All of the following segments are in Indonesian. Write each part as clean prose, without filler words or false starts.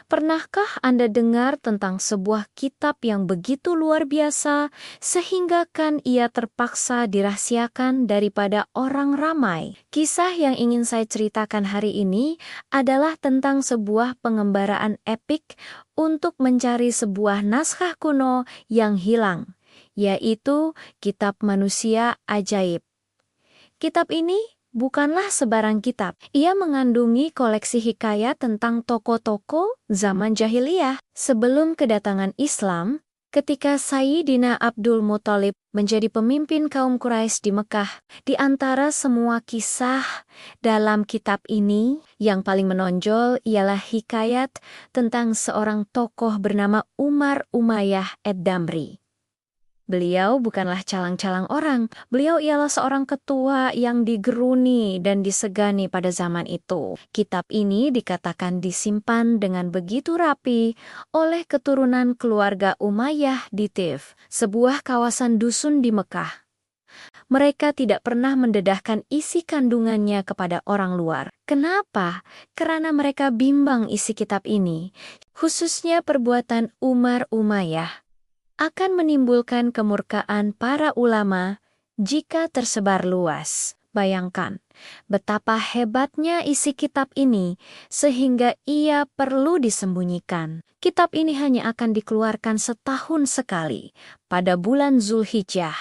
Pernahkah Anda dengar tentang sebuah kitab yang begitu luar biasa sehingga kan ia terpaksa dirahasiakan daripada orang ramai? Kisah yang ingin saya ceritakan hari ini adalah tentang sebuah pengembaraan epik untuk mencari sebuah naskah kuno yang hilang, yaitu Kitab Manusia Ajaib. Kitab ini bukanlah sebarang kitab. Ia mengandungi koleksi hikayat tentang tokoh-tokoh zaman jahiliyah. Sebelum kedatangan Islam, ketika Sayyidina Abdul Muthalib menjadi pemimpin kaum Quraisy di Mekah, di antara semua kisah dalam kitab ini, yang paling menonjol ialah hikayat tentang seorang tokoh bernama Umar Umayyah ad-Damri. Beliau bukanlah calang-calang orang. Beliau ialah seorang ketua yang digeruni dan disegani pada zaman itu. Kitab ini dikatakan disimpan dengan begitu rapi oleh keturunan keluarga Umayyah di Tif, sebuah kawasan dusun di Mekah. Mereka tidak pernah mendedahkan isi kandungannya kepada orang luar. Kenapa? Karena mereka bimbang isi kitab ini, khususnya perbuatan Umar Umayyah akan menimbulkan kemurkaan para ulama jika tersebar luas. Bayangkan betapa hebatnya isi kitab ini sehingga ia perlu disembunyikan. Kitab ini hanya akan dikeluarkan setahun sekali pada bulan Zulhijjah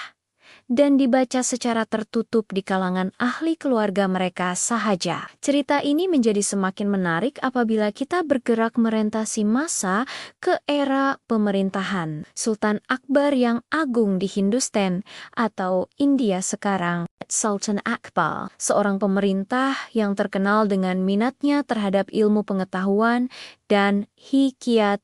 dan dibaca secara tertutup di kalangan ahli keluarga mereka sahaja. Cerita ini menjadi semakin menarik apabila kita bergerak merentasi masa ke era pemerintahan Sultan Akbar yang agung di Hindustan atau India sekarang. Sultan Akbar, seorang pemerintah yang terkenal dengan minatnya terhadap ilmu pengetahuan dan hikayat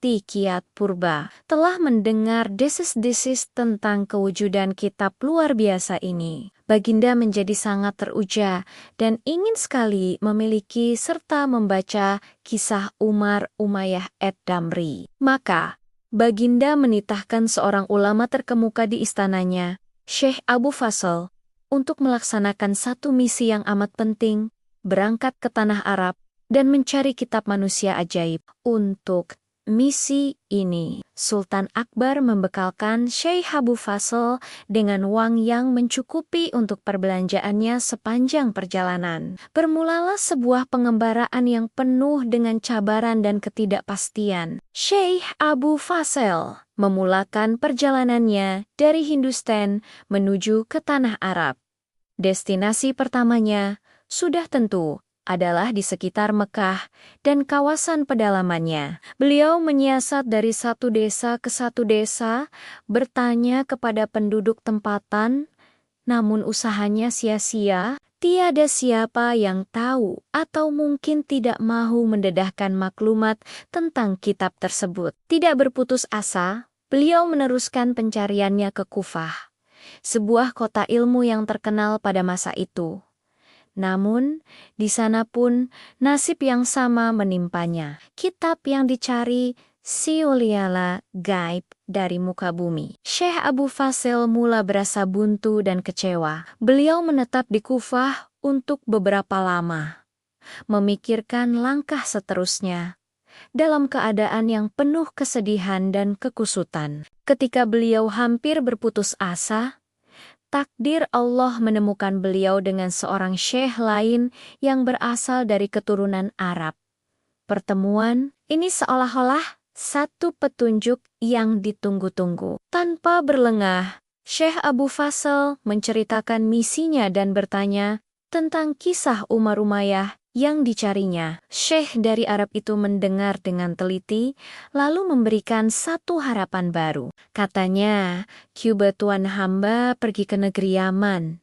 purba, telah mendengar desis-desis tentang kewujudan kitab luar biasa ini. Baginda menjadi sangat teruja dan ingin sekali memiliki serta membaca kisah Umar Umayyah ad-Damri. Maka, Baginda menitahkan seorang ulama terkemuka di istananya, Syekh Abu Fasl, untuk melaksanakan satu misi yang amat penting, berangkat ke tanah Arab dan mencari kitab manusia ajaib. Untuk misi ini, Sultan Akbar membekalkan Syekh Abu Fasl dengan uang yang mencukupi untuk perbelanjaannya sepanjang perjalanan. Bermulalah sebuah pengembaraan yang penuh dengan cabaran dan ketidakpastian. Syekh Abu Fasl memulakan perjalanannya dari Hindustan menuju ke tanah Arab. Destinasi pertamanya sudah tentu adalah di sekitar Mekah dan kawasan pedalamannya. Beliau menyiasat dari satu desa ke satu desa, bertanya kepada penduduk tempatan, namun usahanya sia-sia. Tiada siapa yang tahu atau mungkin tidak mahu mendedahkan maklumat tentang kitab tersebut. Tidak berputus asa, beliau meneruskan pencariannya ke Kufah, sebuah kota ilmu yang terkenal pada masa itu. Namun, di sana pun nasib yang sama menimpanya. Kitab yang dicari siuliala gaib dari muka bumi. Syekh Abu Fasl mula berasa buntu dan kecewa. Beliau menetap di Kufah untuk beberapa lama, memikirkan langkah seterusnya dalam keadaan yang penuh kesedihan dan kekusutan. Ketika beliau hampir berputus asa, takdir Allah menemukan beliau dengan seorang syekh lain yang berasal dari keturunan Arab. Pertemuan ini seolah-olah satu petunjuk yang ditunggu-tunggu. Tanpa berlengah, Syekh Abu Fasl menceritakan misinya dan bertanya tentang kisah Umar Umayyah yang dicarinya. Syekh dari Arab itu mendengar dengan teliti, lalu memberikan satu harapan baru. Katanya, "Coba tuan hamba pergi ke negeri Yaman.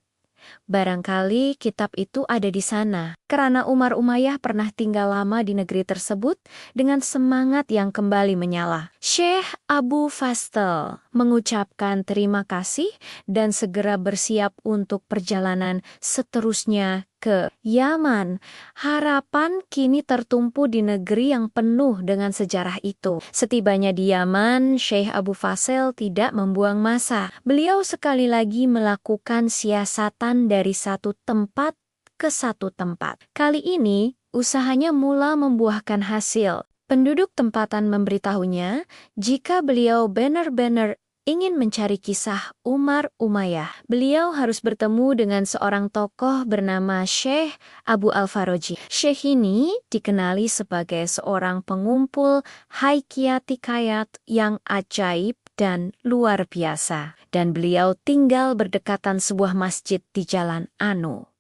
Barangkali kitab itu ada di sana." Karena Umar Umayyah pernah tinggal lama di negeri tersebut dengan semangat yang kembali menyala, Syekh Abu Fasl mengucapkan terima kasih dan segera bersiap untuk perjalanan seterusnya ke Yaman. Harapan kini tertumpu di negeri yang penuh dengan sejarah itu. Setibanya di Yaman, Syekh Abu Fasl tidak membuang masa. Beliau sekali lagi melakukan siasatan dari satu tempat ke satu tempat. Kali ini, usahanya mula membuahkan hasil. Penduduk tempatan memberitahunya jika beliau benar-benar ingin mencari kisah Umar Umayyah, beliau harus bertemu dengan seorang tokoh bernama Syekh Abu Al-Faraji. Syekh ini dikenali sebagai seorang pengumpul hikayat yang ajaib dan luar biasa, dan beliau tinggal berdekatan sebuah masjid di Jalan Anu.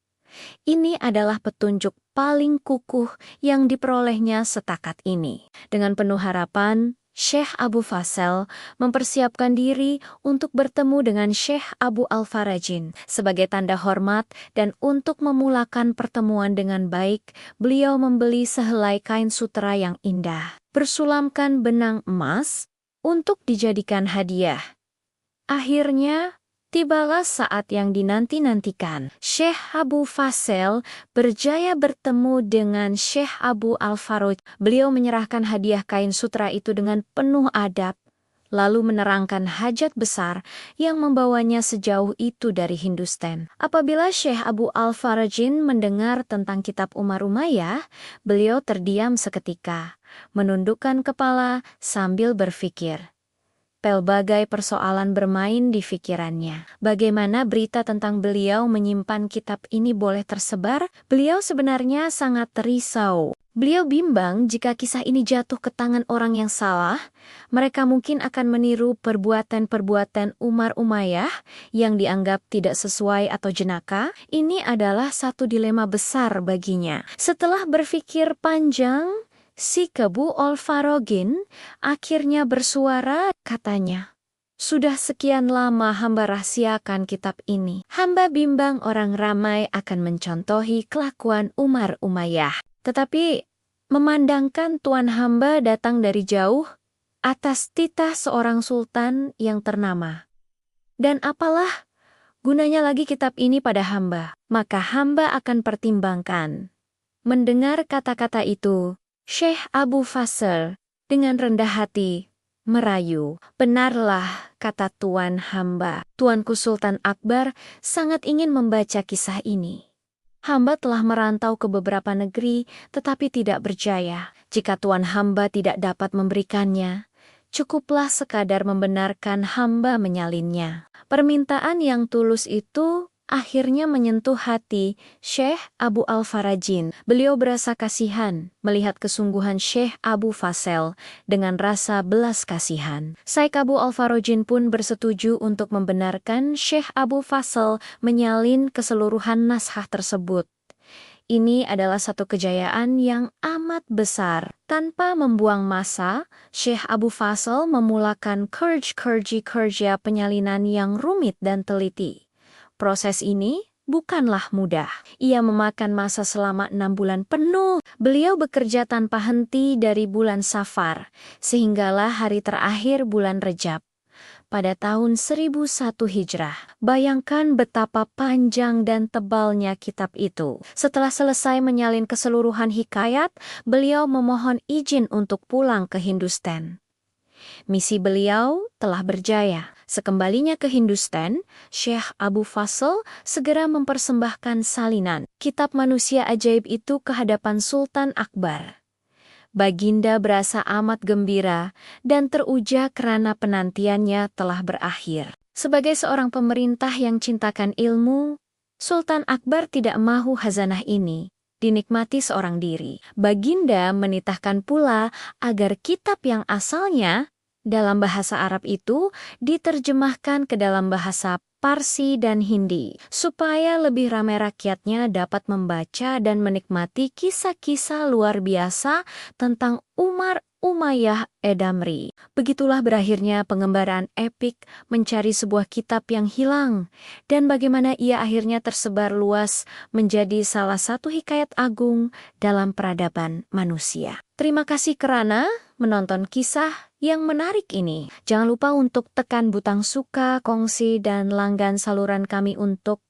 Ini adalah petunjuk paling kukuh yang diperolehnya setakat ini. Dengan penuh harapan, Syekh Abu Fasel mempersiapkan diri untuk bertemu dengan Syekh Abu Al-Farajin. Sebagai tanda hormat dan untuk memulakan pertemuan dengan baik, beliau membeli sehelai kain sutera yang indah, bersulamkan benang emas untuk dijadikan hadiah. Akhirnya, tibalah saat yang dinanti-nantikan. Syekh Abu Fasel berjaya bertemu dengan Syekh Abu Al-Faraj. Beliau menyerahkan hadiah kain sutera itu dengan penuh adab, lalu menerangkan hajat besar yang membawanya sejauh itu dari Hindustan. Apabila Syekh Abu Al-Farajin mendengar tentang kitab Umar Umayyah, beliau terdiam seketika, menundukkan kepala sambil berpikir. Pelbagai persoalan bermain di pikirannya. Bagaimana berita tentang beliau menyimpan kitab ini boleh tersebar? Beliau sebenarnya sangat risau. Beliau bimbang jika kisah ini jatuh ke tangan orang yang salah, mereka mungkin akan meniru perbuatan-perbuatan Umar Umayyah yang dianggap tidak sesuai atau jenaka. Ini adalah satu dilema besar baginya. Setelah berpikir panjang, si Abu Al-Farajin akhirnya bersuara, katanya, "Sudah sekian lama hamba rahasiakan kitab ini. Hamba bimbang orang ramai akan mencontohi kelakuan Umar Umayyah. Tetapi, memandangkan tuan hamba datang dari jauh, atas titah seorang sultan yang ternama. Dan apalah gunanya lagi kitab ini pada hamba, maka hamba akan pertimbangkan." Mendengar kata-kata itu, Syekh Abu Fasel dengan rendah hati merayu. "Benarlah," kata tuan hamba. "Tuanku Sultan Akbar sangat ingin membaca kisah ini. Hamba telah merantau ke beberapa negeri tetapi tidak berjaya. Jika tuan hamba tidak dapat memberikannya, cukuplah sekadar membenarkan hamba menyalinnya." Permintaan yang tulus itu akhirnya menyentuh hati Syekh Abu Al-Farajin. Beliau berasa kasihan melihat kesungguhan Syekh Abu Fasel dengan rasa belas kasihan. Syekh Abu Al-Farajin pun bersetuju untuk membenarkan Syekh Abu Fasel menyalin keseluruhan naskah tersebut. Ini adalah satu kejayaan yang amat besar. Tanpa membuang masa, Syekh Abu Fasel memulakan kerja penyalinan yang rumit dan teliti. Proses ini bukanlah mudah. Ia memakan masa selama 6 bulan penuh. Beliau bekerja tanpa henti dari bulan Safar, sehinggalah hari terakhir bulan Rejab pada tahun 1001 Hijrah. Bayangkan betapa panjang dan tebalnya kitab itu. Setelah selesai menyalin keseluruhan hikayat, beliau memohon izin untuk pulang ke Hindustan. Misi beliau telah berjaya. Sekembalinya ke Hindustan, Syekh Abu Fasel segera mempersembahkan salinan kitab manusia ajaib itu ke hadapan Sultan Akbar. Baginda berasa amat gembira dan teruja karena penantiannya telah berakhir. Sebagai seorang pemerintah yang cintakan ilmu, Sultan Akbar tidak mahu khazanah ini dinikmati seorang diri. Baginda menitahkan pula agar kitab yang asalnya dalam bahasa Arab itu diterjemahkan ke dalam bahasa Parsi dan Hindi, supaya lebih ramai rakyatnya dapat membaca dan menikmati kisah-kisah luar biasa tentang Umar Umayyah Edamri. Begitulah berakhirnya pengembaraan epik mencari sebuah kitab yang hilang, dan bagaimana ia akhirnya tersebar luas menjadi salah satu hikayat agung dalam peradaban manusia. Terima kasih kerana menonton kisah yang menarik ini. Jangan lupa untuk tekan butang suka, kongsi, dan langgan saluran kami untuk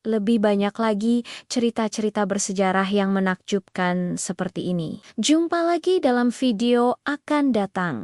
lebih banyak lagi cerita-cerita bersejarah yang menakjubkan seperti ini. Jumpa lagi dalam video akan datang.